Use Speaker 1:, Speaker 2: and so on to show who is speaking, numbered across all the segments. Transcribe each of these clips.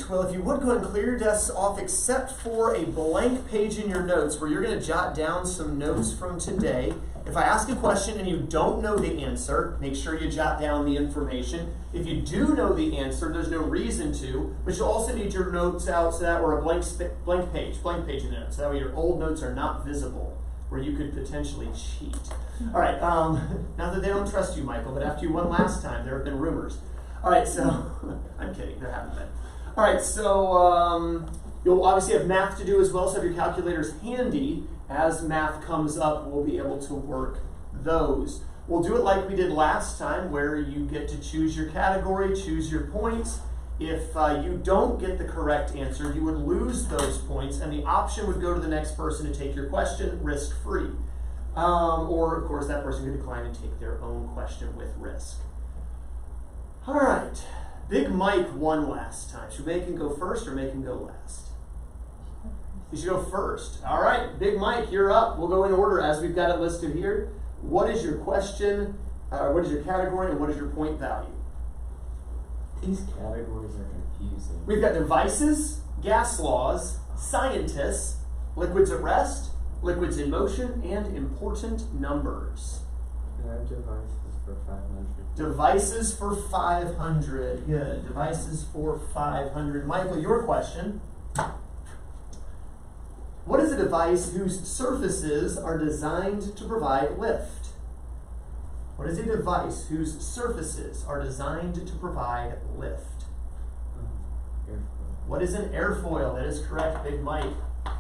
Speaker 1: right, well, if you would go ahead and clear your desks off except for a blank page in your notes where you're going to jot down some notes from today. If I ask a question and you don't know the answer, make sure you jot down the information. If you do know the answer, there's no reason to, but you'll also need your notes out so that, or a blank page in the notes, so that way your old notes are not visible, where you could potentially cheat. All right, not that they don't trust you, Michael, but after you won last time, there have been rumors. All right, so, I'm kidding, there haven't been. All right, so you'll obviously have math to do as well, so have your calculators handy. As math comes up, we'll be able to work those. We'll do it like we did last time, where you get to choose your category, choose your points. If you don't get the correct answer, you would lose those points, and the option would go to the next person to take your question risk-free. Or, of course, that person could decline and take their own question with risk. All right, Big Mike won last time. Should we make him go first or make him go last? You should go first. All right, Big Mike, you're up. We'll go in order as we've got it listed here. What is your question, what is your category, and what is your point value?
Speaker 2: These categories are confusing.
Speaker 1: We've got devices, gas laws, scientists, liquids at rest, liquids in motion, and important numbers.
Speaker 2: Can I have devices for 500?
Speaker 1: Devices for 500. Good. Devices for 500. Michael, your question. What is a device whose surfaces are designed to provide lift? What is a device whose surfaces are designed to provide lift?
Speaker 2: Airfoil.
Speaker 1: What is an airfoil? That is correct. Big Mike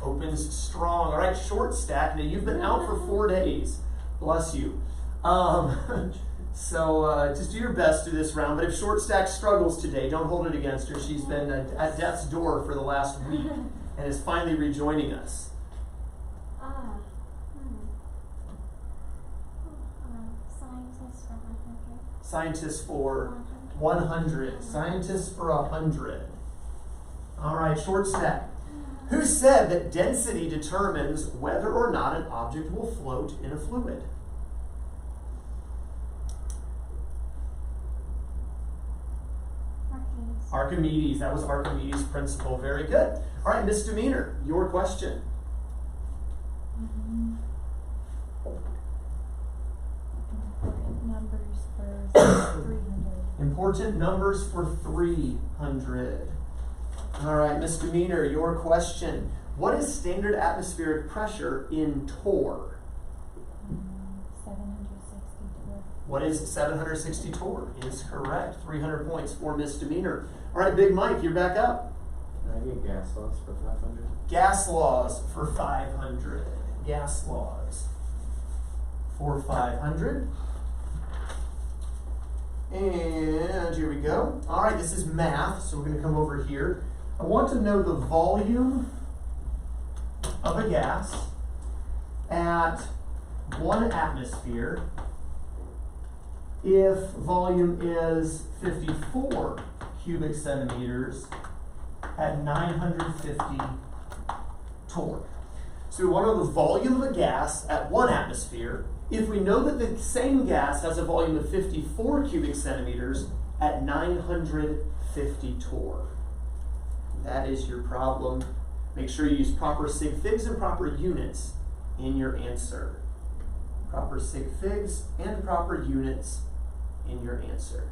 Speaker 1: opens strong. All right, short stack. Now, you've been out for 4 days. Bless you. So just do your best through this round. But if short stack struggles today, don't hold it against her. She's been at death's door for the last week and is finally rejoining us.
Speaker 3: Scientists for 100.
Speaker 1: Scientists for 100. Scientists for 100. All right, short stack. Who said that density determines whether or not an object will float in a fluid? Archimedes. That was Archimedes' principle. Very good. All right, Misdemeanor, your question.
Speaker 3: Numbers for 300.
Speaker 1: Important numbers for 300. All right, Misdemeanor, your question. What is standard atmospheric pressure in torr?
Speaker 3: 760 torr.
Speaker 1: What is 760 torr? Is correct. 300 points for Misdemeanor. All right, Big Mike, you're back up.
Speaker 2: Can I get gas laws for 500?
Speaker 1: Gas laws for 500. Gas laws for 500. And here we go. All right, this is math, so we're going to come over here. I want to know the volume of a gas at 1 atmosphere if volume is 54 cubic centimeters at 950 torr. So we want to know the volume of a gas at 1 atmosphere if we know that the same gas has a volume of 54 cubic centimeters at 950 torr. That is your problem. Make sure you use proper sig figs and proper units in your answer. Proper sig figs and proper units in your answer.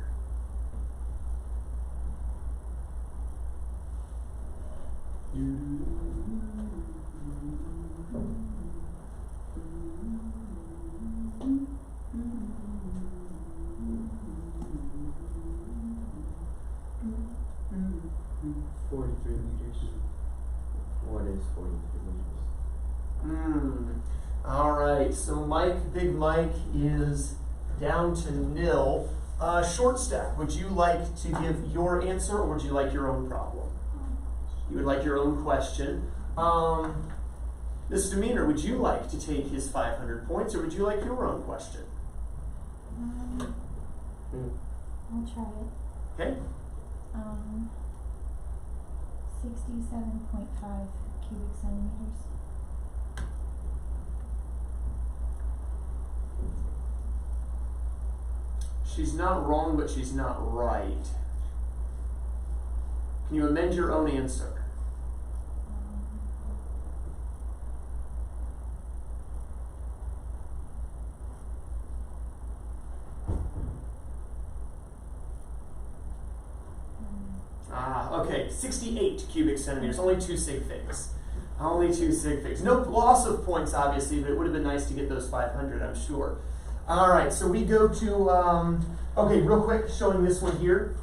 Speaker 2: What is 43 liters?
Speaker 1: All right, so Mike, Big Mike is down to nil. Short stack, would you like to give your answer or would you like your own problem? You would like your own question. Misdemeanor, would you like to take his 500 points or would you like your own question?
Speaker 3: I'll try it.
Speaker 1: Okay.
Speaker 3: 67.5 cubic centimeters.
Speaker 1: She's not wrong, but she's not right. Can you amend your own answer? Okay, 68 cubic centimeters, only 2 sig figs. Only 2 sig figs. No loss of points, obviously, but it would have been nice to get those 500, I'm sure. All right, so we go to, okay, real quick, showing this one here.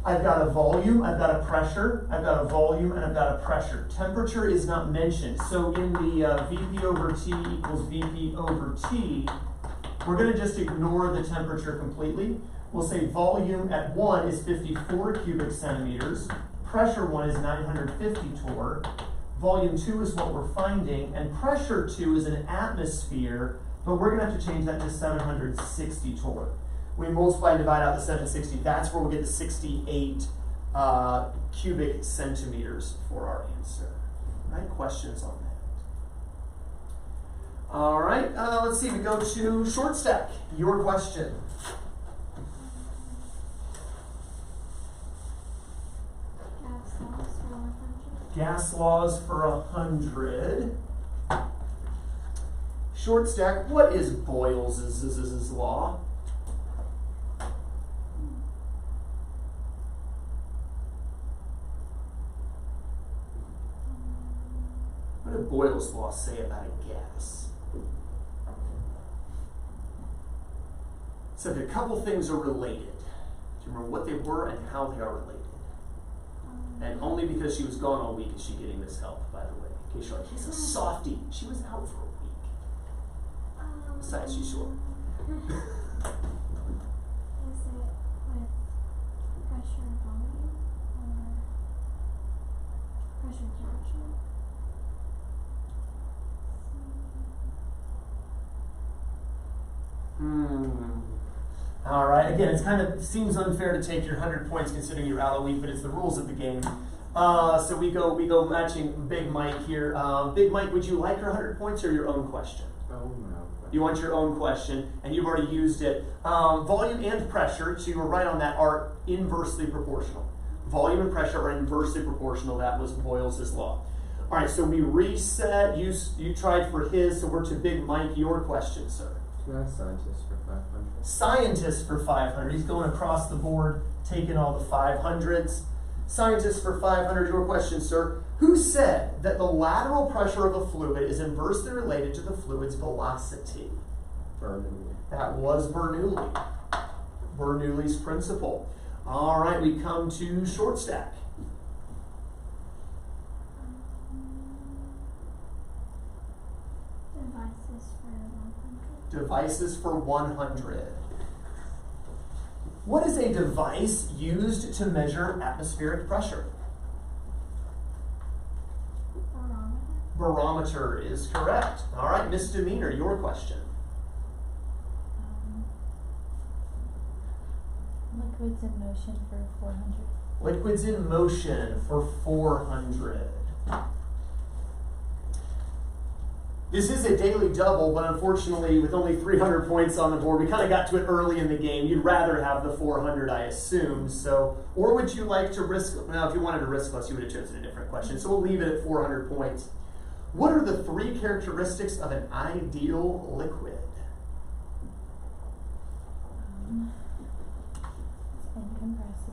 Speaker 1: I've got a volume, I've got a pressure, I've got a volume, and I've got a pressure. Temperature is not mentioned. So in the Vp over T equals Vp over T, we're going to just ignore the temperature completely. We'll say volume at 1 is 54 cubic centimeters, pressure 1 is 950 torr, volume 2 is what we're finding, and pressure 2 is an atmosphere, but we're going to have to change that to 760 torr. We multiply and divide out the 760, that's where we'll get the 68 cubic centimeters for our answer. All right, questions on that? All right, let's see, we go to short stack. Your question. Gas laws for 100. Short stack, what is Boyle's law? What did Boyle's law say about a gas? It said a couple things are related. Do you remember what they were and how they are related? And only because she was gone all week is she getting this help, by the way. In case you're like, he's a softie. She was out for a week. Besides, she's short.
Speaker 3: Is it with pressure and volume or pressure temperature?
Speaker 1: All right. Again, it's kind of seems unfair to take your 100 points considering you're out a week, but it's the rules of the game. So we go matching Big Mike here. Big Mike, would you like your 100 points or your own question?
Speaker 2: Oh, no.
Speaker 1: You want your own question, and you've already used it. Volume and pressure, so you were right on that, are inversely proportional. Volume and pressure are inversely proportional. That was Boyle's law. All right, so we reset. You tried for his, so we're to Big Mike. Your question, sir.
Speaker 2: Can I have scientists for 500?
Speaker 1: Scientists for 500. He's going across the board, taking all the 500s. Scientists for 500. Your question, sir. Who said that the lateral pressure of a fluid is inversely related to the fluid's velocity?
Speaker 2: Bernoulli.
Speaker 1: That was Bernoulli. Bernoulli's principle. All right, we come to short stack. Devices for 100. What is a device used to measure atmospheric pressure? Barometer is correct. All right, misdemeanor, your question.
Speaker 3: Liquids in motion for 400.
Speaker 1: Liquids in motion for 400. This is a daily double, but unfortunately, with only 300 points on the board, we kind of got to it early in the game. You'd rather have the 400, I assume. So, or would you like to risk? Now, if you wanted to risk less, you would have chosen a different question. So we'll leave it at 400 points. What are the 3 characteristics of an ideal liquid?
Speaker 3: It's incompressible.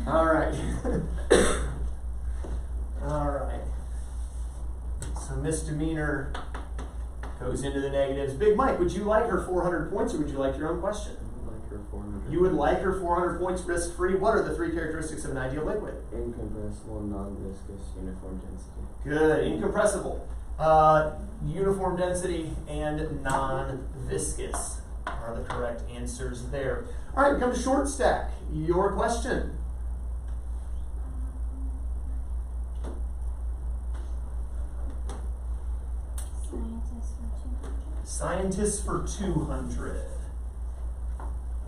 Speaker 1: All right. All right. So misdemeanor goes into the negatives. Big Mike, would you like her 400 points or would you like your own question?
Speaker 2: I would like her 400.
Speaker 1: You would like her 400 points risk-free. What are the 3 characteristics of an ideal liquid?
Speaker 2: Incompressible, non-viscous, uniform density.
Speaker 1: Good. Incompressible, uniform density, and non-viscous are the correct answers there. All right, we come to short stack. Your question.
Speaker 3: Scientists for 200.
Speaker 1: Scientists for 200.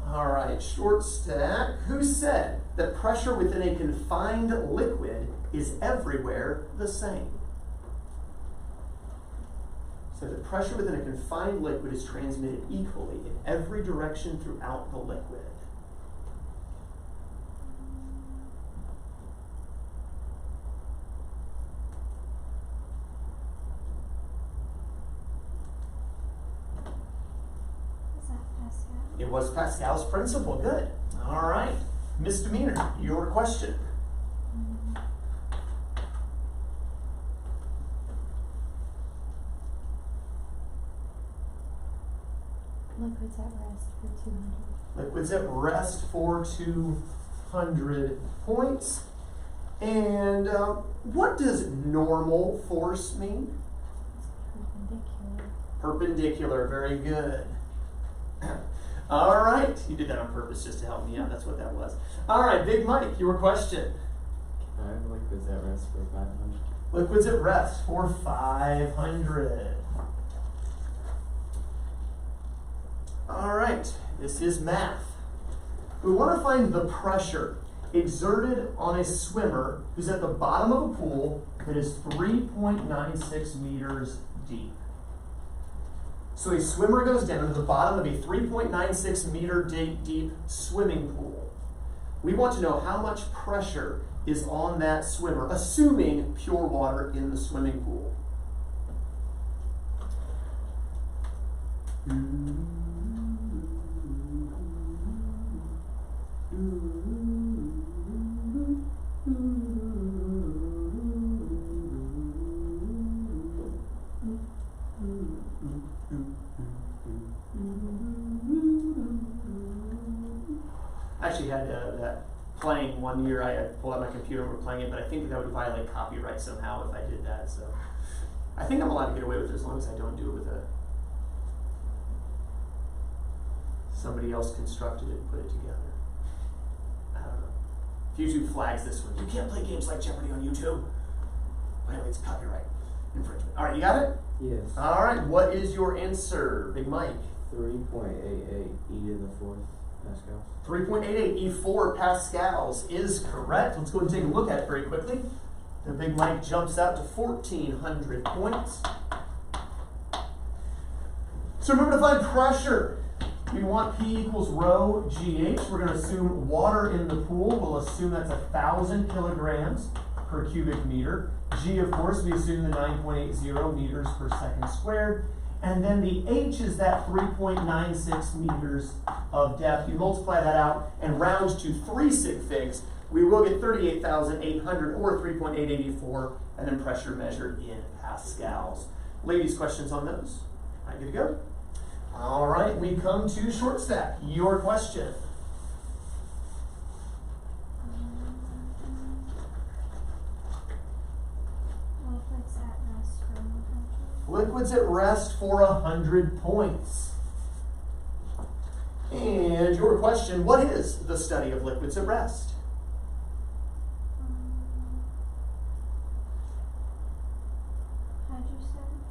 Speaker 1: All right, short stack. Who said that pressure within a confined liquid is everywhere the same? So the pressure within a confined liquid is transmitted equally in every direction throughout the liquid.
Speaker 3: Is that Pascal?
Speaker 1: It was Pascal's principle. Good. All right. Misdemeanor, your question.
Speaker 3: Liquids at rest for 200.
Speaker 1: Liquids at rest for 200 points. And what does normal force mean?
Speaker 3: Perpendicular.
Speaker 1: Perpendicular, very good. All right, you did that on purpose just to help me out. That's what that was. All right, Big Mike, your question.
Speaker 2: I have liquids at rest for 500.
Speaker 1: Liquids at rest for 500. All right, this is math. We want to find the pressure exerted on a swimmer who's at the bottom of a pool that is 3.96 meters deep. So a swimmer goes down to the bottom of a 3.96 meter deep swimming pool. We want to know how much pressure is on that swimmer, assuming pure water in the swimming pool. I actually had that playing one year. I pulled out my computer and we're playing it, but I think that would violate copyright somehow if I did that. So I think I'm allowed to get away with it as long as I don't do it with somebody else constructed it and put it together. I don't know. If YouTube flags this one, you can't play games like Jeopardy on YouTube. But anyway, it's copyright infringement. All right, you got it?
Speaker 2: Yes.
Speaker 1: All right, what is your answer, Big Mike?
Speaker 2: 3.88 e to the 4th Pascals.
Speaker 1: 3.88 E4 pascals is correct. Let's go and take a look at it very quickly. The Big Mike jumps out to 1,400 points. So remember to find pressure. We want P equals rho GH. We're going to assume water in the pool. We'll assume that's 1,000 kilograms per cubic meter. G, of course, we assume the 9.80 meters per second squared. And then the H is that 3.96 meters of depth. You multiply that out and round to 3 sig figs. We will get 38,800 or 3.884, and then pressure measured in pascals. Ladies, questions on those? All right, good to go? All right, we come to short stack. Your question.
Speaker 3: Liquids at rest for 100.
Speaker 1: Liquids at rest for 100 points. And your question, what is the study of liquids at rest?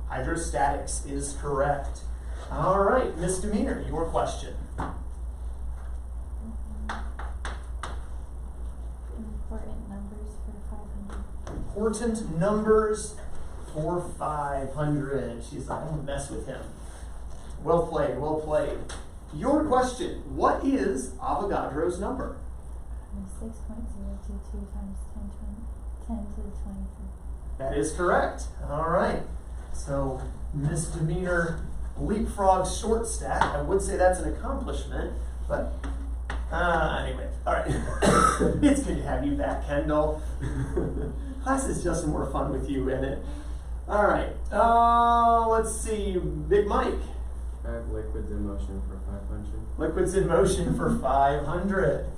Speaker 1: Hydrostatics is correct. All right, misdemeanor, your question.
Speaker 3: Important numbers for 500.
Speaker 1: Important numbers for 500. She's like, I don't mess with him. Well played, well played. Your question, what is Avogadro's number?
Speaker 3: 6.022 times 10 to the 23.
Speaker 1: That is correct. All right. So misdemeanor leapfrog short stack. I would say that's an accomplishment, but anyway. All right. It's good to have you back, Kendall. Class is just more fun with you in it. All right. Let's see. Big Mike.
Speaker 2: I have liquids in motion for 500.
Speaker 1: Liquids in motion for 500.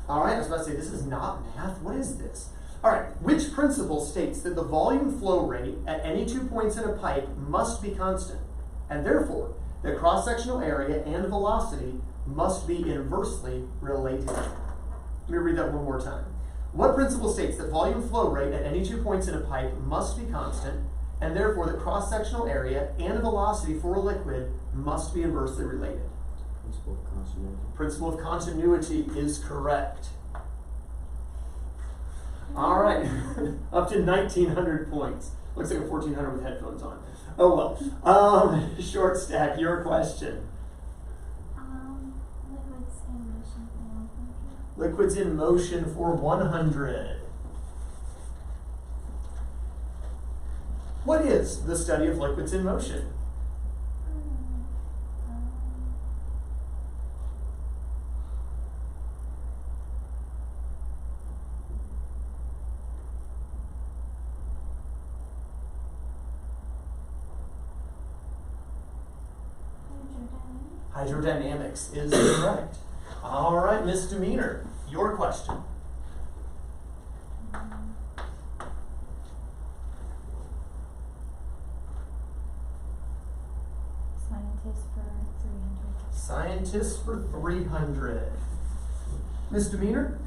Speaker 1: All right, I was about to say, this is not math. What is this? All right, which principle states that the volume flow rate at any 2 points in a pipe must be constant, and therefore the cross-sectional area and velocity must be inversely related? Let me read that one more time. What principle states that volume flow rate at any 2 points in a pipe must be constant, and therefore the cross-sectional area and velocity for a liquid must be inversely related.
Speaker 2: Principle of continuity.
Speaker 1: Principle of continuity is correct. All right, up to 1,900 points. Looks like a 1,400 with headphones on. Oh well. Short stack, your question.
Speaker 3: Liquids in motion for 100.
Speaker 1: Liquids in motion for 100. What is the study of liquids in motion? Hydrodynamics is correct. All right, misdemeanor, your question.
Speaker 3: Scientists for 300.
Speaker 1: Scientists for 300. Misdemeanor,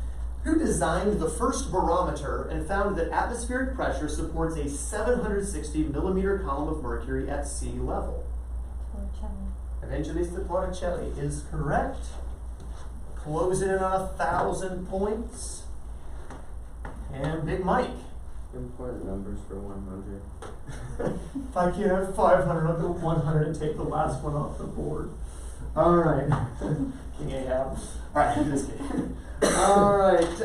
Speaker 1: who designed the first barometer and found that atmospheric pressure supports a 760 millimeter column of mercury at sea level?
Speaker 3: Torricelli.
Speaker 1: Evangelista Torricelli is correct. Closing in on 1,000 points. And Big Mike.
Speaker 2: Important numbers for 100.
Speaker 1: If I can't have 500, I'll go 100 and take the last one off the board. All right. King Ahab. All right, just kidding. All right.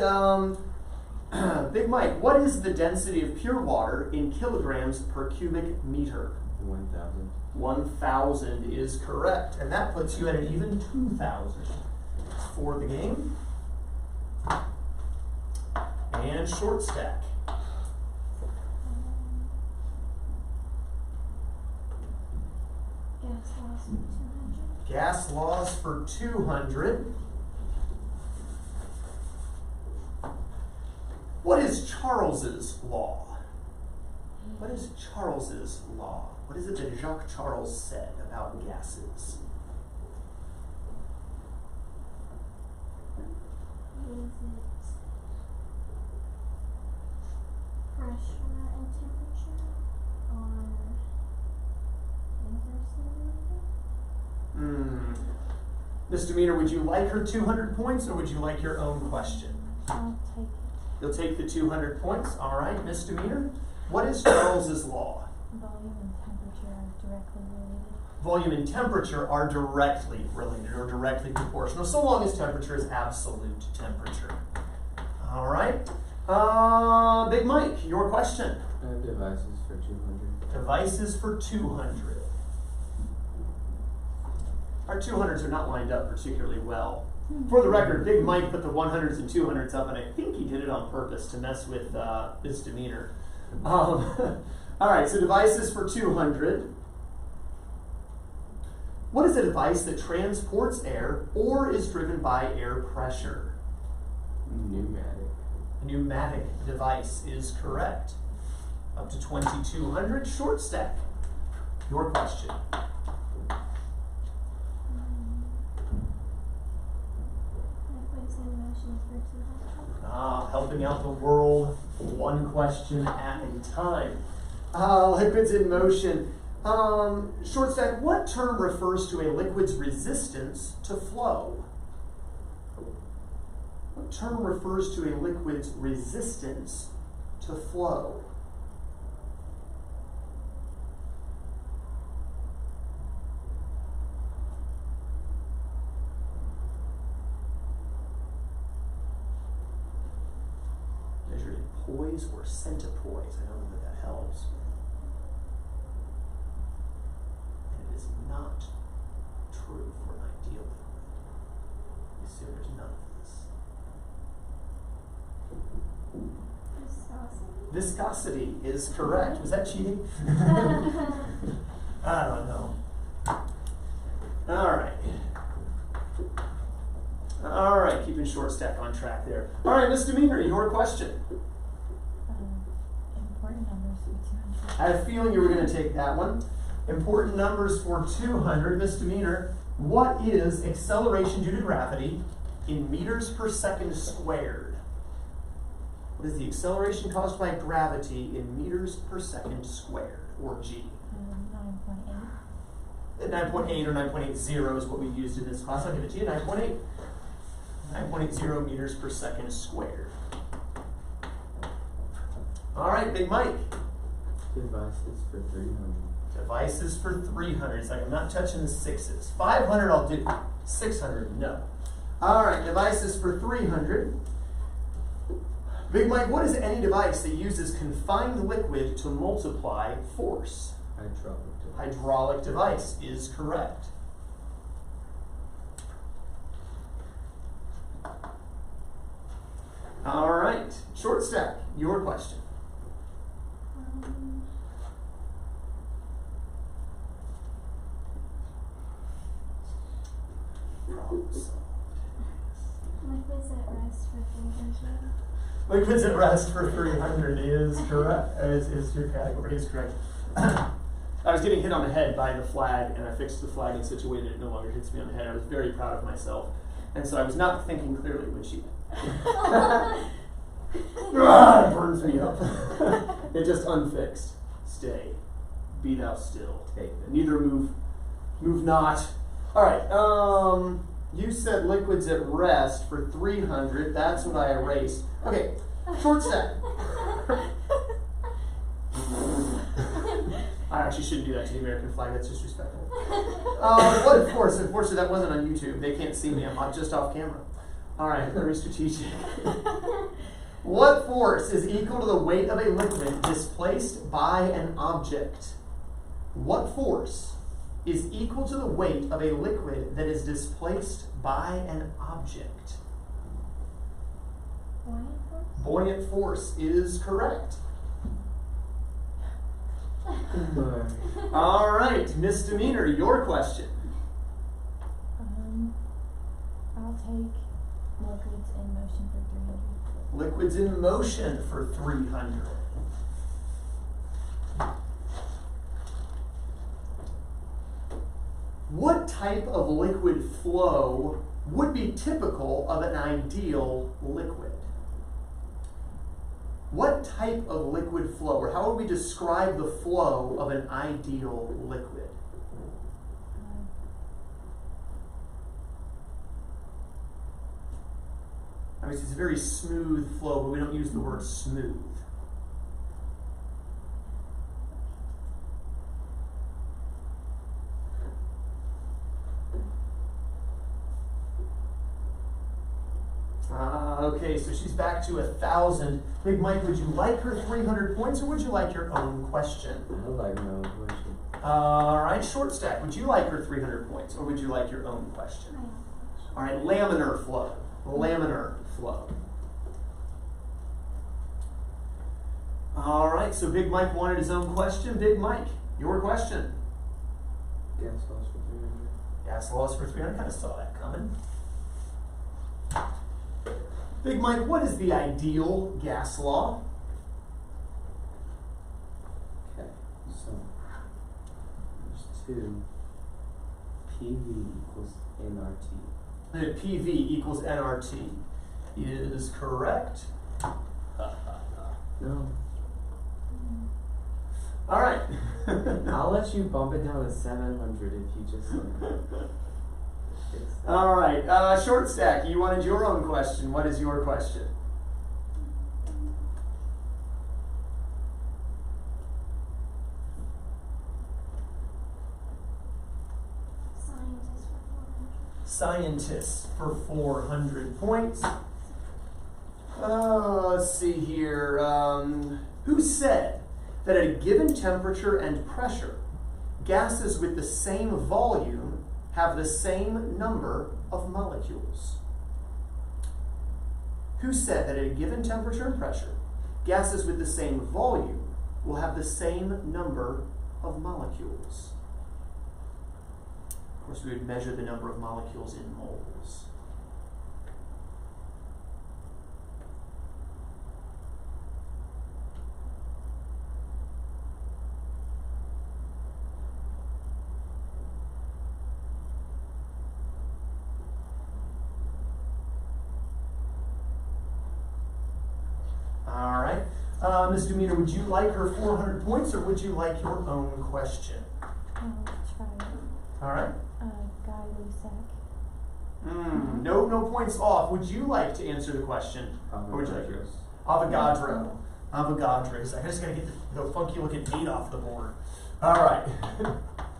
Speaker 1: Big Mike, what is the density of pure water in kilograms per cubic meter?
Speaker 2: 1,000.
Speaker 1: 1,000 is correct, and that puts you at an even 2,000 for the game. And short stack.
Speaker 3: Gas laws for 200.
Speaker 1: Gas laws for 200. What is Charles's law? What is Charles's law? What is it that Jacques Charles said about gases?
Speaker 3: Is it pressure and temperature or inversely related?
Speaker 1: Misdemeanor, would you like her 200 points or would you like your own question?
Speaker 3: I'll take it.
Speaker 1: You'll take the 200 points. All right, misdemeanor. What is Charles's law?
Speaker 3: Volume and temperature are directly related.
Speaker 1: Volume and temperature are directly related or directly proportional, so long as temperature is absolute temperature. All right. Big Mike, your question.
Speaker 2: I have devices for 200.
Speaker 1: Devices for 200. Our 200s are not lined up particularly well. For the record, Big Mike put the 100s and 200s up, and I think he did it on purpose to mess with misdemeanor. All right, so devices for 200. What is a device that transports air or is driven by air pressure?
Speaker 2: Pneumatic.
Speaker 1: A pneumatic device is correct. Up to 2,200. Short stack. Your question.
Speaker 3: Liquids in motion for 200.
Speaker 1: Helping out the world one question at a time. Liquids in motion. Short stack, what term refers to a liquid's resistance to flow? What term refers to a liquid's resistance to flow? Measured in poise or centipoise. I don't know that that helps. And it is not true for an ideal liquid. I assume there's none of this.
Speaker 3: Viscosity.
Speaker 1: Viscosity is correct. Was that cheating? I don't know. All right. All right, keeping short stack on track there. All right, misdemeanor, your question.
Speaker 3: Important numbers for 200.
Speaker 1: I had a feeling you were going to take that one. Important numbers for 200, misdemeanor. What is acceleration due to gravity in meters per second squared? What is the acceleration caused by gravity in meters per second squared? or G?
Speaker 3: 9.8.
Speaker 1: 9.8 or 9.80 is what we used in this class. I'll give it to you, 9.8. 9.80 meters per second squared. All right, Big Mike.
Speaker 2: Devices for 300.
Speaker 1: Devices for 300. It's like I'm not touching the sixes. 500 I'll do. 600, no. All right, devices for 300. Big Mike, what is any device that uses confined liquid to multiply force?
Speaker 2: Hydraulic device.
Speaker 1: Hydraulic device is correct. All right, short stack, your question. Problem solved.
Speaker 3: Liquids at rest for 300.
Speaker 1: Liquids at rest for 300 is correct. Is your category is correct. I was getting hit on the head by the flag, and I fixed the flag in such a way that it no longer hits me on the head. I was very proud of myself, and so I was not thinking clearly when she. It burns me up. It just unfixed. Stay. Be thou still.
Speaker 2: Take it.
Speaker 1: Neither move not. All right. You said liquids at rest for 300. That's what I erased. Okay. Short stack. I actually shouldn't do that to the American flag. That's disrespectful. What force? Unfortunately, that wasn't on YouTube. They can't see me. I'm just off camera. All right. Very strategic. What force is equal to the weight of a liquid displaced by an object? What force is equal to the weight of a liquid that is displaced by an object?
Speaker 3: Buoyant force?
Speaker 1: Buoyant force is correct. All right, misdemeanor, your question.
Speaker 3: I'll take liquids in motion for 300.
Speaker 1: Liquids in motion for 300. What type of liquid flow would be typical of an ideal liquid? What type of liquid flow, or how would we describe the flow of an ideal liquid? I mean, it's a very smooth flow, but we don't use the word smooth. Okay, so she's back to 1,000. Big Mike, would you like her 300 points, or would you like your own question?
Speaker 2: I like my own question.
Speaker 1: All right, short stack, would you like her 300 points, or would you like your own question? All right, laminar flow. Laminar flow. All right, so Big Mike wanted his own question. Big Mike, your question.
Speaker 2: Gas laws for 300.
Speaker 1: Gas laws for 300. I kind of saw that coming. Big Mike, what is the ideal gas law?
Speaker 2: Okay, so there's 2. PV equals nRT.
Speaker 1: PV equals nRT is correct.
Speaker 2: No.
Speaker 1: All right.
Speaker 2: I'll let you bump it down to 700 if you just
Speaker 1: All right. Short stack, you wanted your own question. What is your question? Scientists for 400 points. Let's see here. Who said that at a given temperature and pressure, gases with the same volume have the same number of molecules? Who said that at a given temperature and pressure, gases with the same volume will have the same number of molecules? Of course, we would measure the number of molecules in moles. Misdemeanor, would you like her 400 points or would you like your own question?
Speaker 3: I'll try it.
Speaker 1: All right.
Speaker 3: Guy Lusac.
Speaker 1: No points off. Would you like to answer the question? Or would you like yours? Avogadro. Avogadros. I just gotta get the funky looking 8 off the board. All right.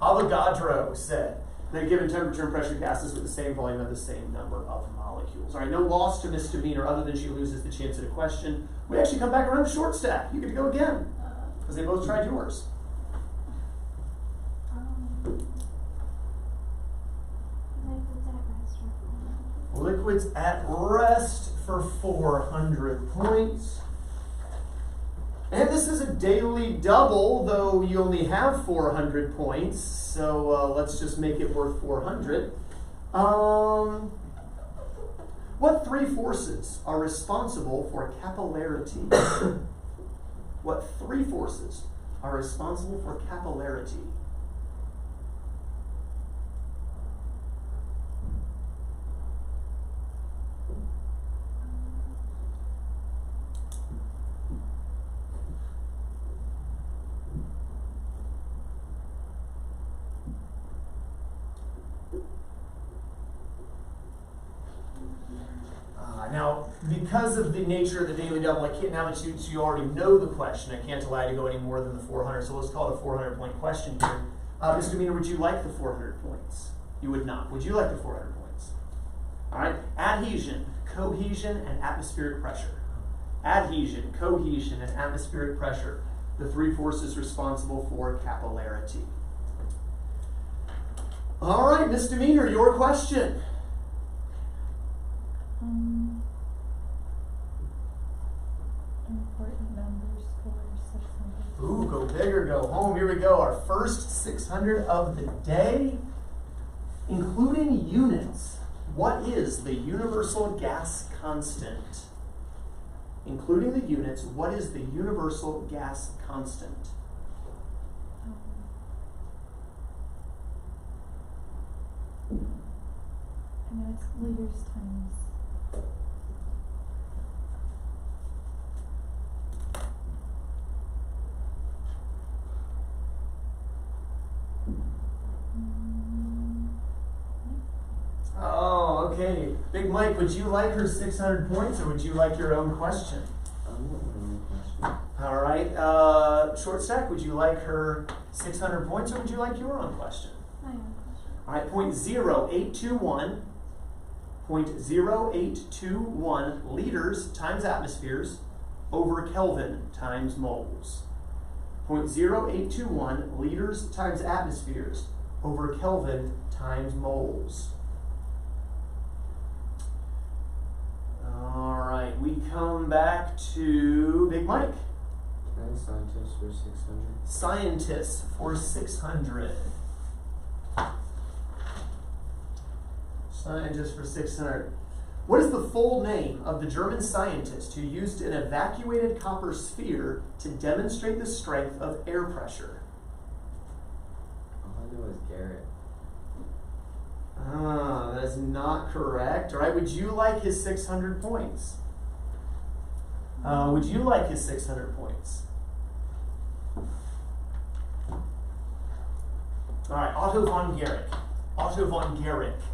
Speaker 1: Avogadro said that a given temperature and pressure gases with the same volume have the same number of molecules. All right, no loss to misdemeanor other than she loses the chance at a question. We actually come back around to short stack. You get to go again because they both tried yours.
Speaker 3: Liquids at rest for 400.
Speaker 1: Liquids at rest for 400 points. And this is a daily double, though you only have 400 points. So let's just make it worth 400. What 3 forces are responsible for capillarity? What 3 forces are responsible for capillarity? Now, because of the nature of the daily double, I can't, now that you already know the question, I can't allow you to go any more than the 400, so let's call it a 400-point question here. Misdemeanor, would you like the 400 points? You would not. Would you like the 400 points? All right, adhesion, cohesion, and atmospheric pressure. Adhesion, cohesion, and atmospheric pressure, the 3 forces responsible for capillarity. All right, misdemeanor, your question.
Speaker 3: Important numbers for 600.
Speaker 1: Ooh, go big or go home. Here we go. Our first 600 of the day, including units. What is the universal gas constant? Including the units, what is the universal gas constant?
Speaker 3: I know it's liters times.
Speaker 1: Oh, okay. Big Mike, would you like her 600 points or would you like your own question?
Speaker 2: Question.
Speaker 1: All right. Short stack, would you like her 600 points or would you like your own question?
Speaker 3: My own question.
Speaker 1: All right, 0.0821 liters times atmospheres over Kelvin times moles. 0.0821 liters times atmospheres over Kelvin times moles. All right, we come back to Big Mike.
Speaker 2: And scientists for 600.
Speaker 1: Scientists for 600. Scientists for 600. What is the full name of the German scientist who used an evacuated copper sphere to demonstrate the strength of air pressure?
Speaker 2: All I know is Garrett.
Speaker 1: That is not correct. All right, would you like his 600 points? Would you like his 600 points? All right, Otto von Guericke. Otto von Guericke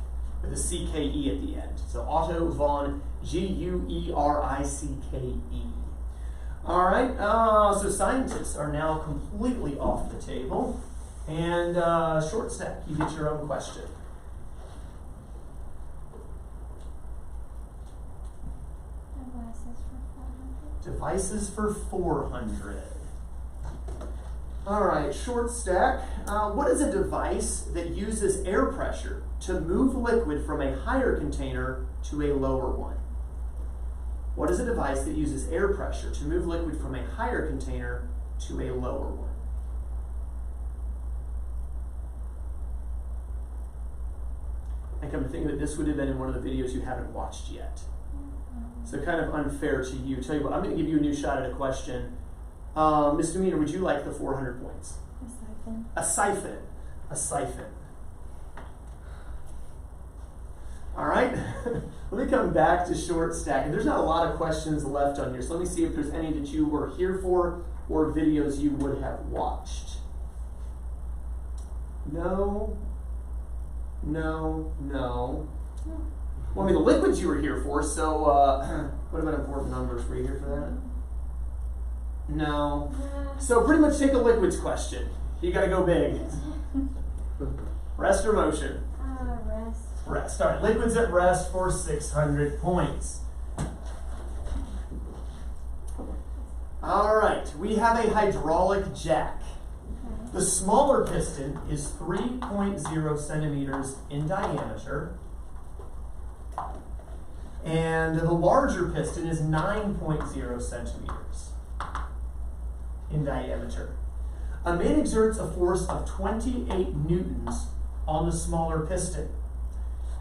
Speaker 1: with a C-K-E at the end. So Otto von G-U-E-R-I-C-K-E. All right, so scientists are now completely off the table. And short stack, you get your own question.
Speaker 3: Devices for 400.
Speaker 1: Devices for 400. All right, short stack. What is a device that uses air pressure to move liquid from a higher container to a lower one? What is a device that uses air pressure to move liquid from a higher container to a lower one? I come to think of it, this would have been in one of the videos you haven't watched yet. So kind of unfair to you. Tell you what, I'm going to give you a new shot at a question. Misdemeanor, would you like the 400 points?
Speaker 3: A siphon.
Speaker 1: A siphon. A siphon. All right. Let me come back to short stack. And there's not a lot of questions left on here, so let me see if there's any that you were here for or videos you would have watched. No. No, no. Well, I mean, the liquids you were here for, so what about important numbers? Were you here for that? No. So pretty much take a liquids question. You gotta go big. Rest or motion?
Speaker 3: Rest.
Speaker 1: Rest. All right, liquids at rest for 600 points. All right, we have a hydraulic jack. The smaller piston is 3.0 centimeters in diameter, and the larger piston is 9.0 centimeters in diameter. A man exerts a force of 28 newtons on the smaller piston.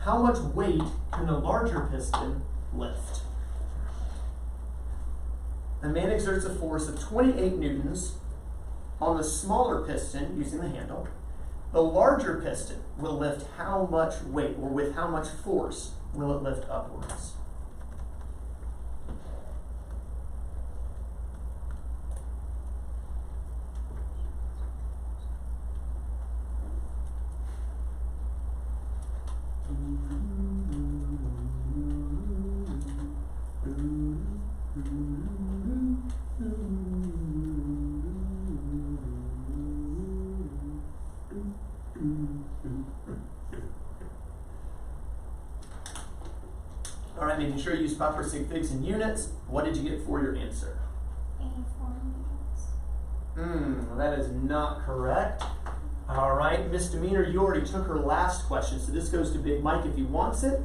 Speaker 1: How much weight can the larger piston lift? A man exerts a force of 28 newtons on the smaller piston using the handle. The larger piston will lift how much weight, or with how much force will it lift upwards? All right, making sure you use proper sig figs and units. What did you get for your answer?
Speaker 3: 84 meters.
Speaker 1: That is not correct. All right, Misdemeanor, you already took her last question, so this goes to Big Mike if he wants it.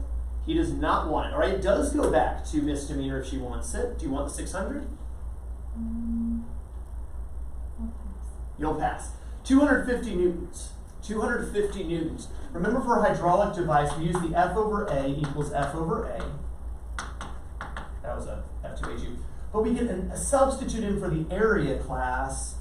Speaker 1: He does not want it. All right, it does go back to Misdemeanor if she wants it. Do you want the 600?
Speaker 3: I'll pass.
Speaker 1: You'll pass. 250 newtons. 250 newtons. Remember, for a hydraulic device, we use the F over A equals F over A. That was a F2HU. But we get a substitute in for the area class,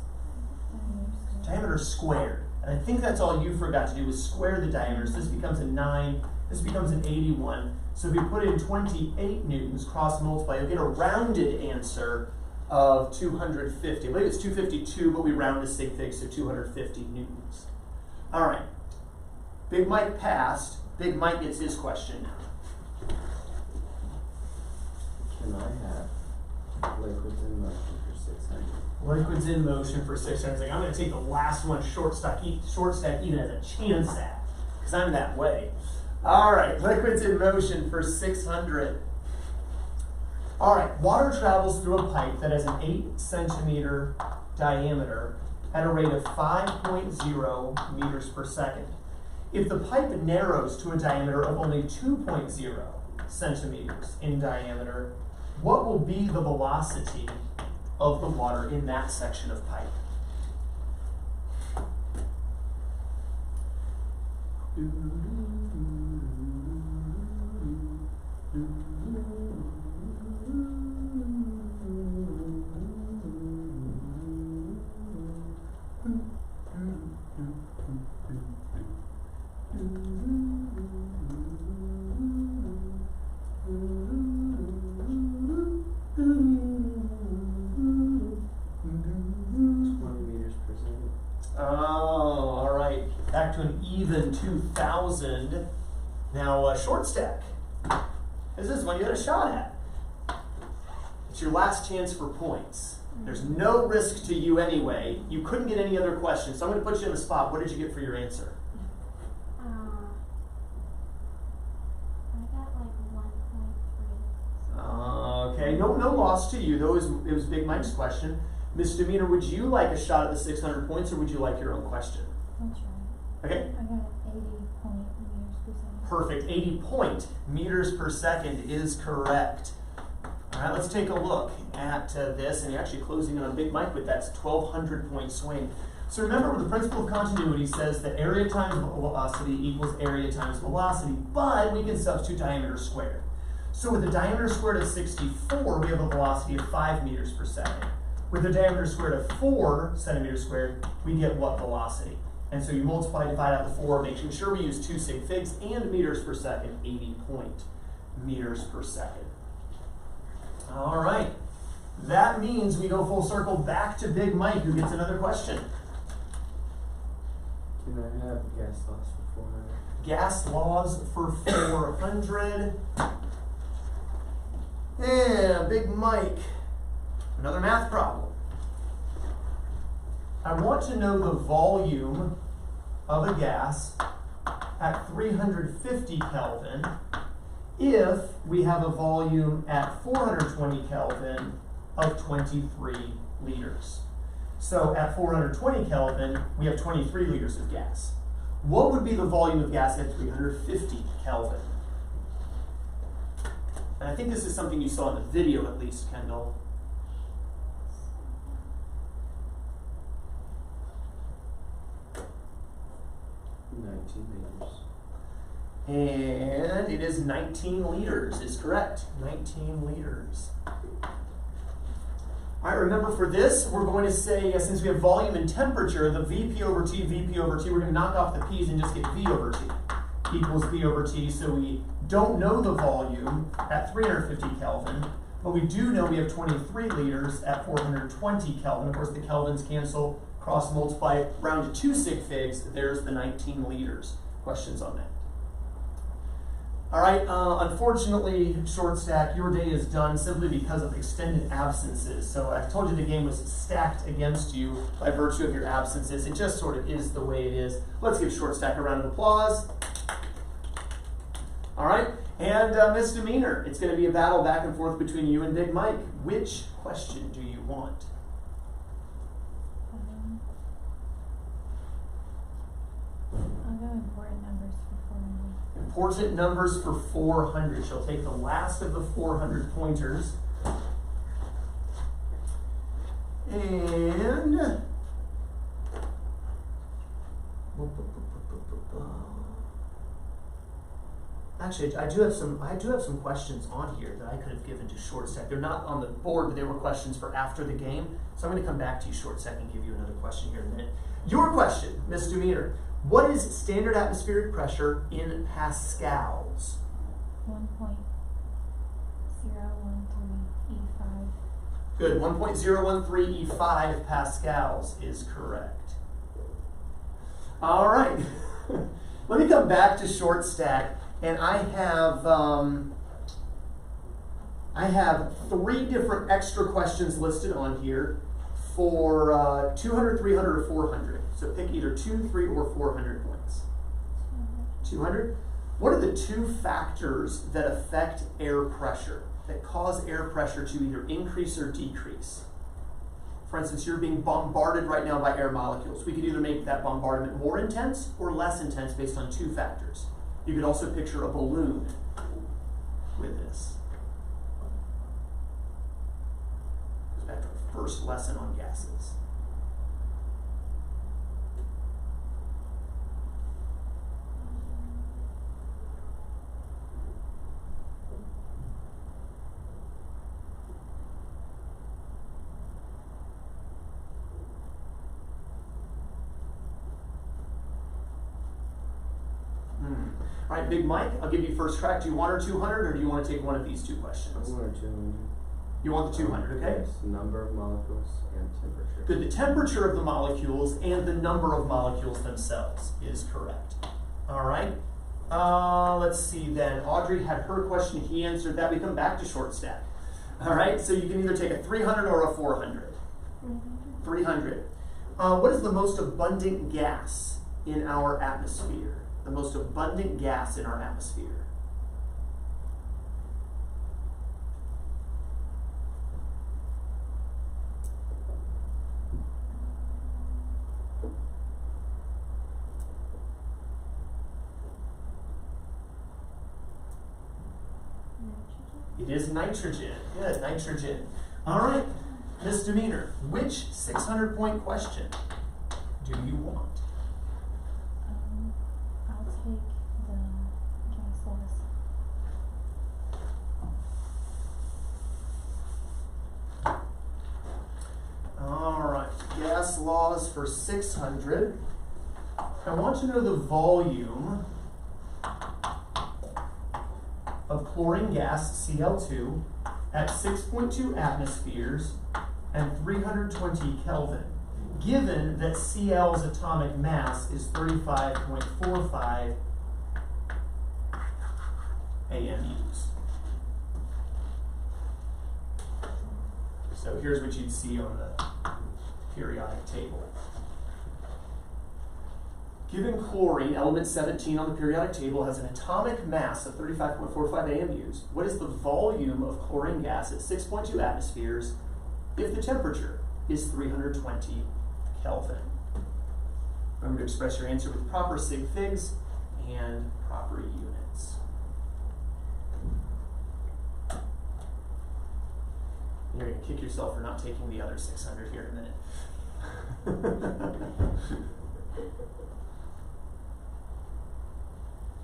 Speaker 1: diameter squared. And I think that's all you forgot to do was square the diameter. So this becomes a 9, this becomes an 81. So if you put in 28 newtons, cross multiply, you'll get a rounded answer of 250. I believe it's 252, but we round to sig fig, so 250 newtons. All right. Big Mike passed. Big Mike gets his question now.
Speaker 2: Can I have liquids in motion for 600?
Speaker 1: Liquids in motion for 600. It's like, I'm going to take the last one, short stack even as a chance at, because I'm that way. All right, liquids in motion for 600. All right, water travels through a pipe that has an 8 centimeter diameter at a rate of 5.0 meters per second. If the pipe narrows to a diameter of only 2.0 centimeters in diameter, what will be the velocity of the water in that section of pipe? To an even 2,000. Now, short stack. This is one you had a shot at. It's your last chance for points. There's no risk to you anyway. You couldn't get any other questions, so I'm going to put you on the spot. What did you get for your answer?
Speaker 3: I got like 1.3.
Speaker 1: Okay, no loss to you, though. It was Big Mike's question. Misdemeanor, would you like a shot at the 600 points, or would you like your own question?
Speaker 3: I'll try.
Speaker 1: Okay.
Speaker 3: I got 80 meters per second.
Speaker 1: Perfect. 80 meters per second is correct. All right, let's take a look at this, and you're actually closing on Big Mike with that 1,200 point swing. So remember, the principle of continuity says that area times velocity equals area times velocity, but we can substitute diameter squared. So with the diameter squared of 64, we have a velocity of 5 meters per second. With the diameter squared of 4 centimeters squared, we get what velocity? And so you multiply, divide out the 4, making sure we use 2 sig figs and meters per second, 80 meters per second. All right. That means we go full circle back to Big Mike, who gets another question.
Speaker 2: Can I have gas laws for 400?
Speaker 1: Gas laws for 400. And Big Mike, another math problem. I want to know the volume of a gas at 350 Kelvin if we have a volume at 420 Kelvin of 23 liters. So at 420 Kelvin, we have 23 liters of gas. What would be the volume of gas at 350 Kelvin? And I think this is something you saw in the video at least, Kendall. And it is 19 liters, is correct. 19 liters. All right, remember for this, we're going to say, since we have volume and temperature, the VP over T, we're going to knock off the P's and just get V over T equals V over T. So we don't know the volume at 350 Kelvin, but we do know we have 23 liters at 420 Kelvin. Of course, the Kelvins cancel, cross multiply, round to 2 sig figs. There's the 19 liters. Questions on that? All right, unfortunately, Short Stack, your day is done simply because of extended absences. So I told you the game was stacked against you by virtue of your absences. It just sort of is the way it is. Let's give Short Stack a round of applause. All right, and Misdemeanor. It's going to be a battle back and forth between you and Big Mike. Which question do you want?
Speaker 3: I'll go important numbers for 400.
Speaker 1: Important numbers for 400. She'll take the last of the 400 pointers. And actually, I do have some questions on here that I could have given to Short Stack. They're not on the board, but they were questions for after the game. So I'm going to come back to you, Short Stack, and give you another question here in a minute. Your question, Misdemeanor. What is standard atmospheric pressure in pascals?
Speaker 3: 1.013 E5.
Speaker 1: Good, 1.013 E5 pascals is correct. All right, let me come back to Short Stack, and I have 3 different extra questions listed on here for 200, 300, or 400. So pick either 2, 3, or 400 points. 200. What are the 2 factors that affect air pressure, that cause air pressure to either increase or decrease? For instance, you're being bombarded right now by air molecules. We could either make that bombardment more intense or less intense based on 2 factors. You could also picture a balloon with this. Goes back to our first lesson on gases. All right, Big Mike, I'll give you first crack. Do you want our 200, or do you want to take one of these 2 questions?
Speaker 2: I want 200.
Speaker 1: You want the 200, okay?
Speaker 2: Yes, number of molecules and temperature.
Speaker 1: Good, the temperature of the molecules and the number of molecules themselves is correct. All right, let's see then. Audrey had her question, he answered that. We come back to Short Stack. All right, so you can either take a 300 or a 400. 300. What is the most abundant gas in our atmosphere? The most abundant gas in our atmosphere. It is nitrogen. Good, nitrogen. All right, Misdemeanor. Which 600-point question do you want?
Speaker 3: I'll take the gas laws.
Speaker 1: All right, gas laws for 600. I want to know the volume of chlorine gas, Cl2, at 6.2 atmospheres and 320 Kelvin, given that Cl's atomic mass is 35.45 AMUs. So here's what you'd see on the periodic table. Given chlorine, element 17 on the periodic table, has an atomic mass of 35.45 AMUs, what is the volume of chlorine gas at 6.2 atmospheres if the temperature is 320 Kelvin? Remember to express your answer with proper sig figs and proper units. You're going to kick yourself for not taking the other 600 here in a minute.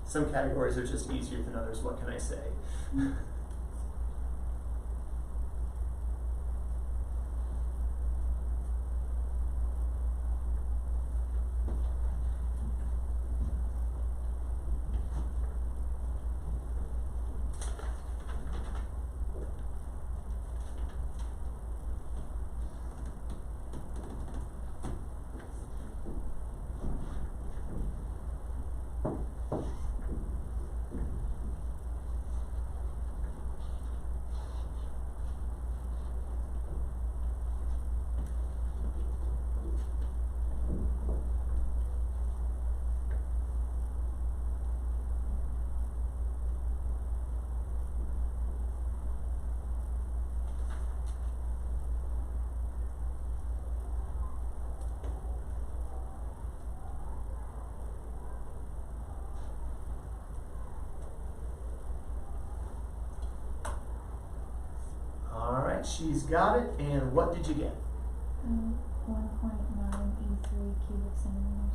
Speaker 1: Some categories are just easier than others, what can I say? She's got it, and what did you get?
Speaker 3: 1.9 E3 cubic centimeters.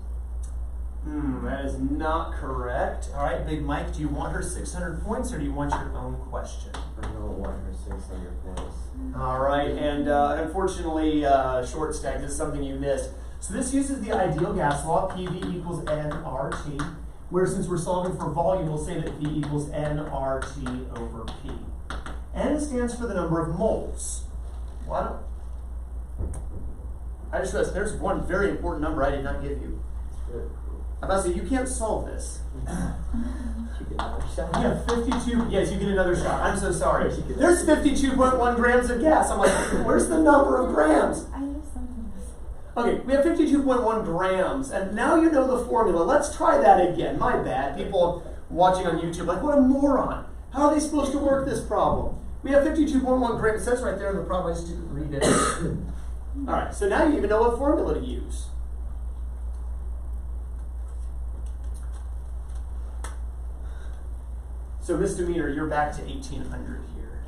Speaker 1: That is not correct. All right, Big Mike, do you want her 600 points, or do you want your own question?
Speaker 2: I don't want her 600 points.
Speaker 1: All right, and unfortunately, short stack, this is something you missed. So this uses the ideal gas law, PV equals nRT, where since we're solving for volume, we'll say that V equals nRT over P. N stands for the number of moles. Well, I just realized there's one very important number I did not give you. I'm about to say, you can't solve this.
Speaker 2: You get another shot?
Speaker 1: You have 52, yes, you get another shot. I'm so sorry. There's 52.1 grams of gas. I'm like, where's the number of grams?
Speaker 3: I used something else.
Speaker 1: Okay, we have 52.1 grams, and now you know the formula. Let's try that again. My bad. People watching on YouTube, like, what a moron. How are they supposed to work this problem? We have 52.1 grams. It says right there in the problem. I just didn't read it. All right, so now you even know what formula to use. So misdemeanor, you're back to 1800 here.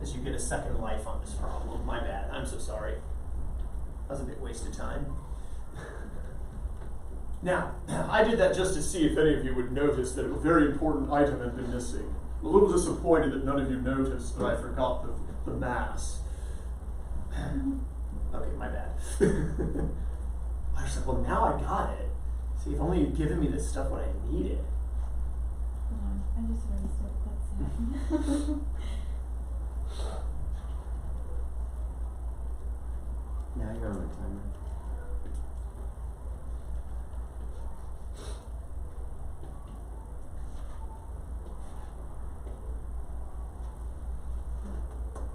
Speaker 1: As you get a second life on this problem. My bad. I'm so sorry. That was a big waste of time. Now, I did that just to see if any of you would notice that a very important item had been missing. I'm a little disappointed that none of you noticed that I forgot the mass. Okay, my bad. I was like, well, now I got it. See, if only you'd given me this stuff when I needed.
Speaker 3: Hold on, I just erased it. That's it.
Speaker 2: Now you're on the timer.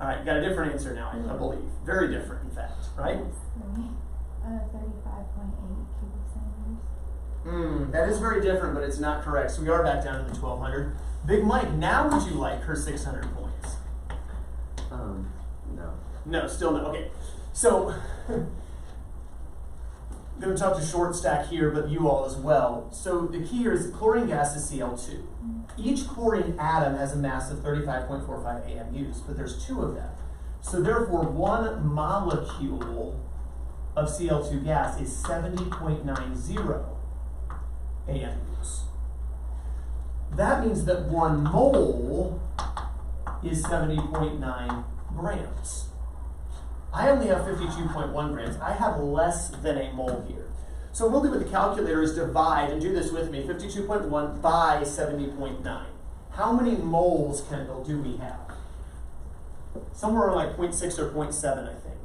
Speaker 1: All right, got a different answer now, I believe. Very different, in fact, right?
Speaker 3: 35.8 cubic centimeters.
Speaker 1: That is very different, but it's not correct. So we are back down to the 1200. Big Mike, now would you like her 600 points?
Speaker 2: No.
Speaker 1: No, still no. Okay, so I'm going to talk to short stack here, but you all as well. So the key here is chlorine gas is Cl2. Each chlorine atom has a mass of 35.45 AMUs, but there's two of them. So therefore, one molecule of Cl2 gas is 70.90 AMUs. That means that 1 mole is 70.9 grams. I only have 52.1 grams. I have less than a mole here. So what we'll do with the calculator is divide, and do this with me, 52.1 by 70.9. how many moles, Kendall, do we have? Somewhere like 0.6 or 0.7, I think.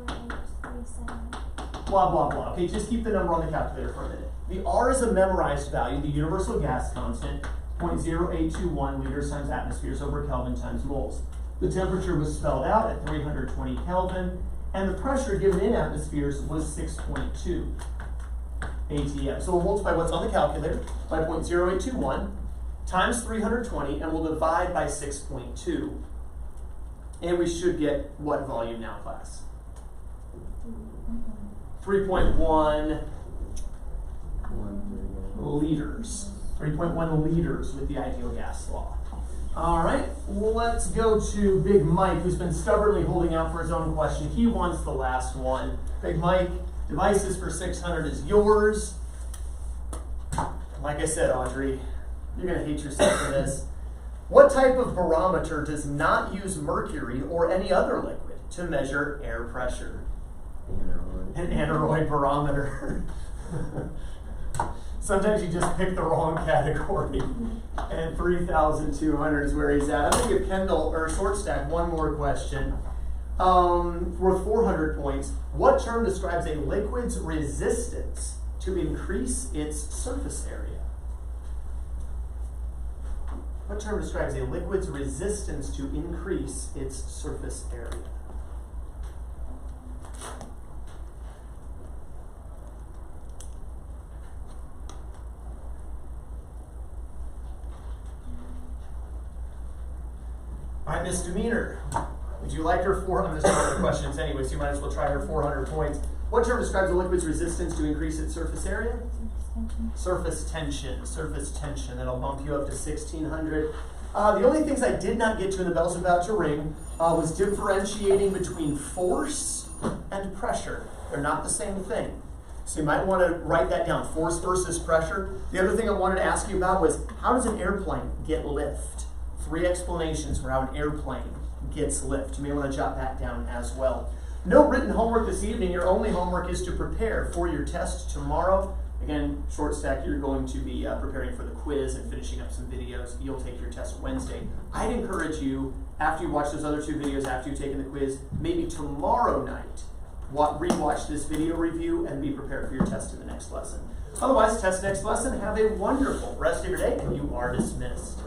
Speaker 3: 0.734837.
Speaker 1: Blah, blah, blah. Okay, just keep the number on the calculator for a minute. The R is a memorized value, the universal gas constant, 0.0821 liters times atmospheres over Kelvin times moles. The temperature was spelled out at 320 Kelvin, and the pressure given in atmospheres was 6.2 ATM. So we'll multiply what's on the calculator by 0.0821 times 320, and we'll divide by 6.2. And we should get what volume now, class? 3.1 liters. 3.1 liters with the ideal gas law. All right, let's go to Big Mike, who's been stubbornly holding out for his own question. He wants the last one. Big Mike, devices for 600 is yours. Like I said, Audrey, you're going to hate yourself for this. What type of barometer does not use mercury or any other liquid to measure air pressure? An aneroid barometer. Sometimes you just pick the wrong category. And 3,200 is where he's at. I'm going to give Kendall, or Short Stack, one more question. Worth 400 points. What term describes a liquid's resistance to increase its surface area? What term describes a liquid's resistance to increase its surface area? All right, misdemeanor. Would you like her I'm going to start with questions anyway, so you might as well try her 400 points. What term describes a liquid's resistance to increase its surface area? Surface tension. Surface tension. That'll bump you up to 1,600. The only things I did not get to in the bells about to ring was differentiating between force and pressure. They're not the same thing. So you might want to write that down, force versus pressure. The other thing I wanted to ask you about was, how does an airplane get lift? 3 explanations for how an airplane gets lift. You may want to jot that down as well. No written homework this evening. Your only homework is to prepare for your test tomorrow. Again, Short Stack, you're going to be preparing for the quiz and finishing up some videos. You'll take your test Wednesday. I'd encourage you, after you watch those other 2 videos, after you've taken the quiz, maybe tomorrow night, rewatch this video review and be prepared for your test in the next lesson. Otherwise, test next lesson. Have a wonderful rest of your day, and you are dismissed.